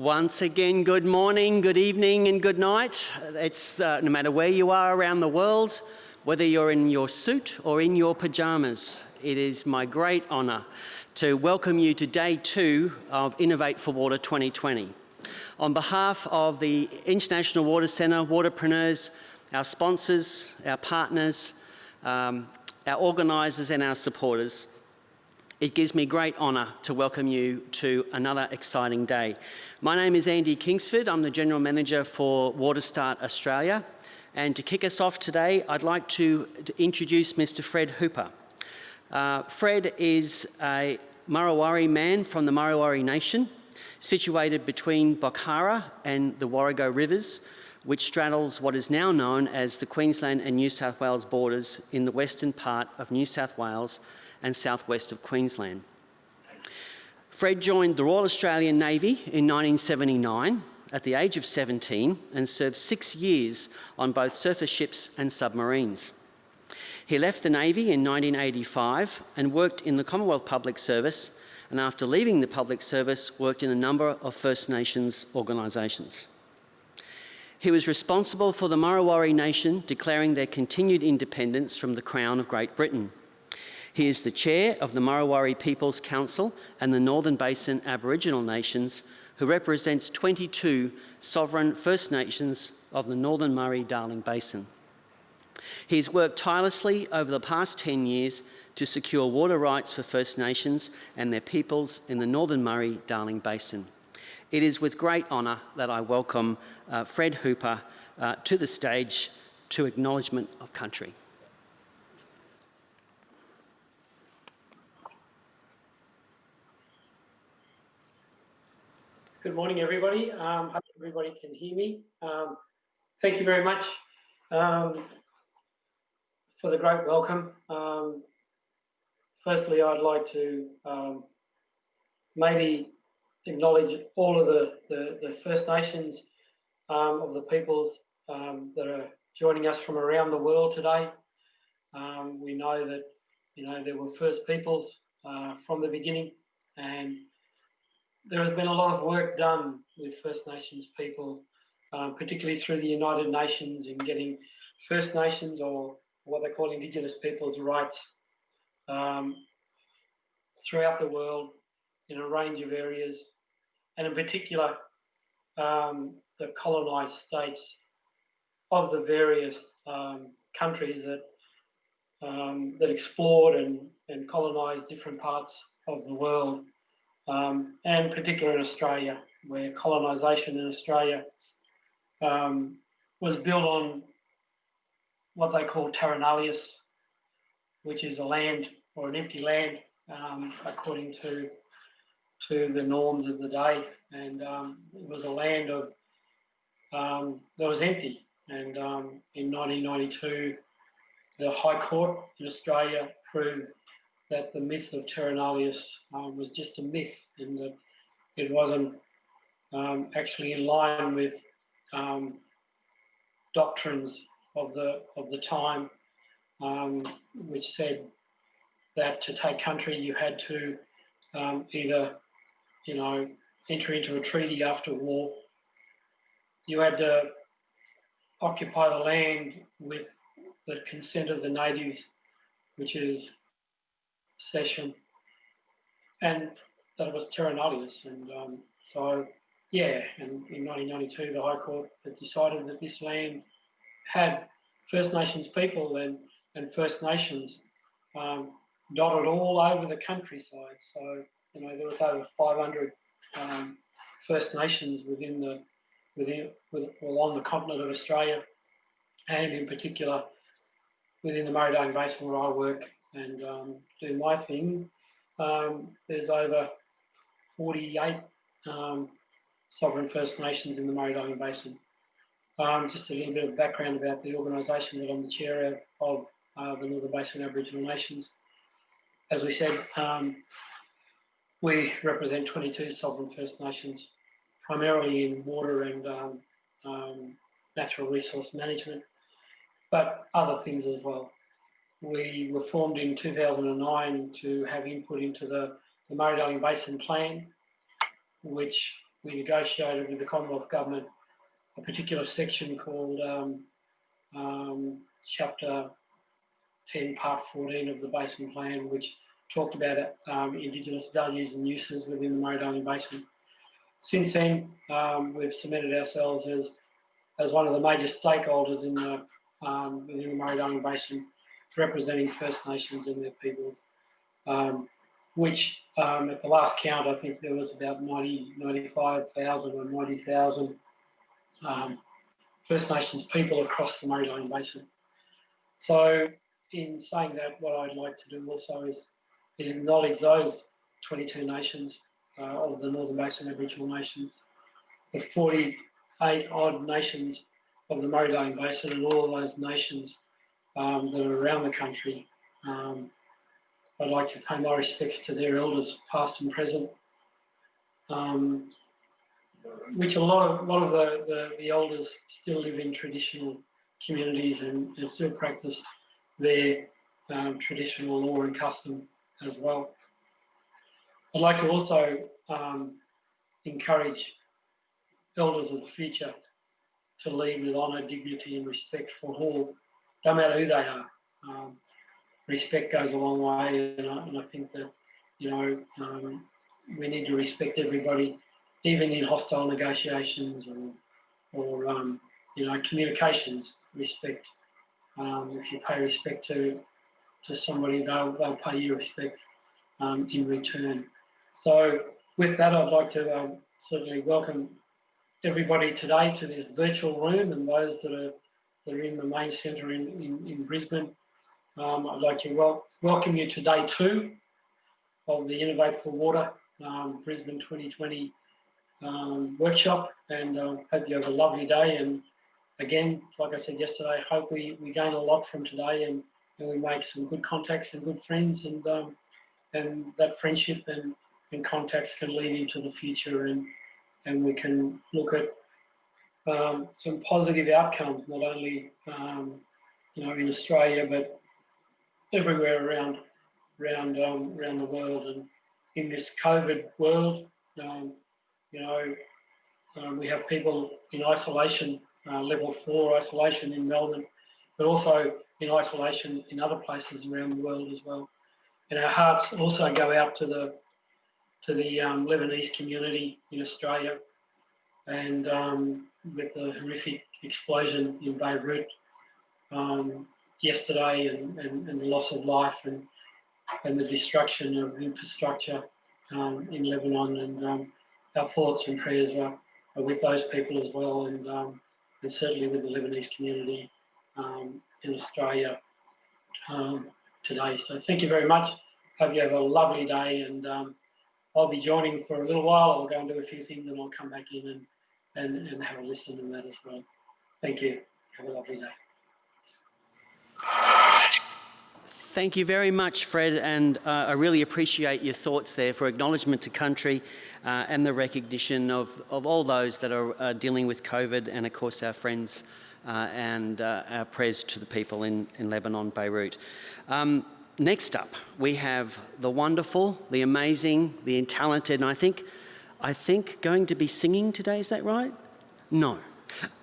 Once again, good morning, good evening and good night. It's no matter where you are around the world, whether you're in your suit or in your pyjamas, it is my great honour to welcome you to Day 2 of Innovate for Water 2020. On behalf of the International Water Centre, waterpreneurs, our sponsors, our partners, our organisers and our supporters, it gives me great honour to welcome you to another exciting day. My name is Andy Kingsford. I'm the General Manager for WaterStart Australia. And to kick us off today, I'd like to introduce Mr. Fred Hooper. Fred is a Murrawari man from the Murrawari Nation, situated between Bokhara and the Warrego Rivers, which straddles what is now known as the Queensland and New South Wales borders in the western part of New South Wales and southwest of Queensland. Fred joined the Royal Australian Navy in 1979 at the age of 17 and served 6 years on both surface ships and submarines. He left the Navy in 1985 and worked in the Commonwealth Public Service, and after leaving the public service worked in a number of First Nations organisations. He was responsible for the Murrawari Nation declaring their continued independence from the Crown of Great Britain. He is the chair of the Murrawari People's Council and the Northern Basin Aboriginal Nations, who represents 22 sovereign First Nations of the Northern Murray-Darling Basin. He has worked tirelessly over the past 10 years to secure water rights for First Nations and their peoples in the Northern Murray-Darling Basin. It is with great honour that I welcome Fred Hooper to the stage to acknowledgement of country. Good morning, everybody. Hope everybody can hear me. Thank you very much for the great welcome. Firstly, I'd like to maybe acknowledge all of the First Nations of the peoples that are joining us from around the world today. We know that there were First Peoples from the beginning, and there has been a lot of work done with First Nations people, particularly through the United Nations, in getting First Nations, or what they call Indigenous peoples' rights throughout the world in a range of areas, and in particular the colonised states of the various countries that explored and colonised different parts of the world. And particularly in Australia, where colonisation in Australia was built on what they call terra nullius, which is a land or an empty land, according to the norms of the day, and it was a land that was empty. And in 1992, the High Court in Australia proved that the myth of terra nullius was just a myth, and that it wasn't actually in line with doctrines of the time, which said that to take country you had to either enter into a treaty after war, you had to occupy the land with the consent of the natives, which is cession, and that it was terra nullius. And and in 1992 the High Court had decided that this land had First Nations people and First Nations dotted all over the countryside. So there was over 500 First Nations on the continent of Australia, and in particular within the Murray-Darling Basin where I work and do my thing. There's over 48 sovereign First Nations in the Murray-Darling Basin. Just a little bit of background about the organisation that I'm the chair of the Northern Basin Aboriginal Nations. As we said, we represent 22 sovereign First Nations, primarily in water and natural resource management, but other things as well. We were formed in 2009 to have input into the Murray-Darling Basin Plan, which we negotiated with the Commonwealth Government a particular section called Chapter 10, Part 14 of the Basin Plan, which talked about Indigenous values and uses within the Murray-Darling Basin. Since then, we've cemented ourselves as one of the major stakeholders in the within the Murray-Darling Basin, representing First Nations and their peoples, which at the last count, I think there was about 95,000 or 90,000 First Nations people across the Murray-Darling Basin. So in saying that, what I'd like to do also is acknowledge those 22 nations of the Northern Basin Aboriginal nations, the 48 odd nations of the Murray-Darling Basin, and all of those nations that are around the country. I'd like to pay my respects to their elders, past and present, which a lot of the elders still live in traditional communities and still practice their traditional law and custom as well. I'd like to also encourage elders of the future to lead with honour, dignity and respect for all, no matter who they are. Respect goes a long way, and I think that, we need to respect everybody, even in hostile negotiations or communications. Respect. If you pay respect to somebody, they'll pay you respect in return. So with that, I'd like to certainly welcome everybody today to this virtual room, and those that are in the main centre in Brisbane. I'd like to welcome you to day 2 of the Innovate for Water Brisbane 2020 workshop, and hope you have a lovely day. And again, like I said yesterday, hope we gain a lot from today, and we make some good contacts and good friends, and that friendship and contacts can lead into the future, and we can look at some positive outcomes, not only in Australia, but everywhere around the world. And in this COVID world, we have people in isolation, level 4 isolation in Melbourne, but also in isolation in other places around the world as well. And our hearts also go out to the Lebanese community in Australia, and with the horrific explosion in Beirut yesterday, and the loss of life and the destruction of infrastructure in Lebanon, and our thoughts and prayers are with those people as well, and certainly with the Lebanese community in Australia today. So thank you very much. Hope you have a lovely day, and I'll be joining for a little while. I'll go and do a few things, and I'll come back in and have a listen to that as well. Thank you. Have a lovely day. Thank you very much, Fred, and I really appreciate your thoughts there for acknowledgement to country and the recognition of all those that are dealing with COVID, and of course our friends and our prayers to the people in Lebanon, Beirut. Next up, we have the wonderful, the amazing, the talented, and I think going to be singing today, is that right? No,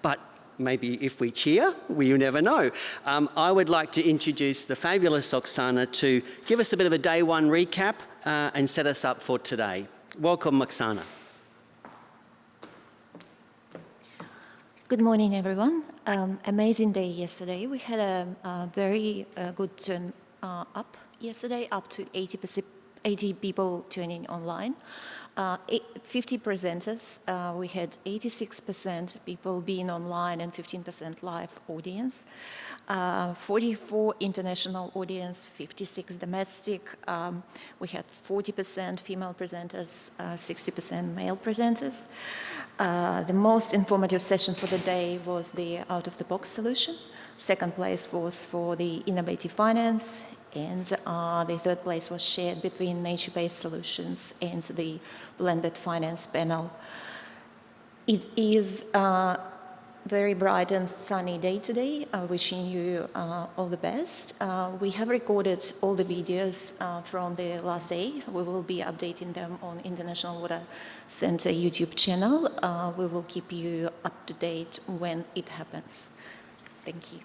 but maybe if we cheer, you never know. I would like to introduce the fabulous Oksana to give us a bit of a day 1 recap and set us up for today. Welcome, Oksana. Good morning, everyone. Amazing day yesterday. We had a very good turn up yesterday, up to 80 people tuning online. 50 presenters. We had 86% people being online and 15% live audience. 44 international audience, 56 domestic. We had 40% female presenters, 60% male presenters. The most informative session for the day was the out-of-the-box solution. Second place was for the innovative finance, and the third place was shared between nature-based solutions and the blended finance panel. It is very bright and sunny day today. Wishing you all the best. We have recorded all the videos from the last day. We will be updating them on International Water Centre YouTube channel. We will keep you up to date when it happens. Thank you.